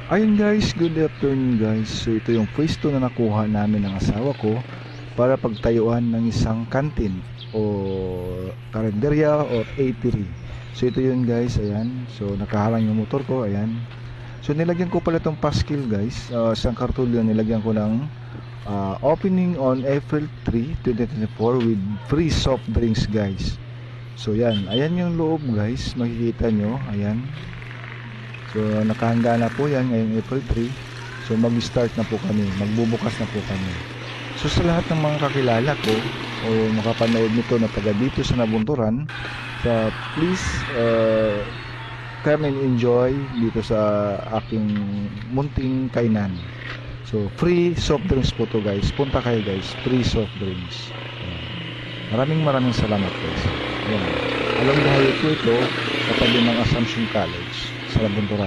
Ayun guys, good afternoon guys. So ito yung pwesto na nakuha namin ng asawa ko para pagtayuan ng isang kantin o karinderya o apiary. So ito yun guys, ayan. So nakaharang yung motor ko, ayan. So nilagyan ko pala itong paskil guys, isang kartulyo nilagyan ko ng opening on April 3, 2024 with free soft drinks guys. So yan, ayan yung loob guys, makikita nyo, ayan. So nakahanda na po yan ngayong April 3. So mag-start na po kami, magbubukas na po kami. So sa lahat ng mga kakilala ko o makapanood nito na taga dito sa Nabunturan, please come and enjoy dito sa aking munting kainan. So free soft drinks po to guys, punta kayo guys, free soft drinks. Maraming salamat guys. Ayan. Along the highway po ito, katabi ng Assumption College sa Nabunturan.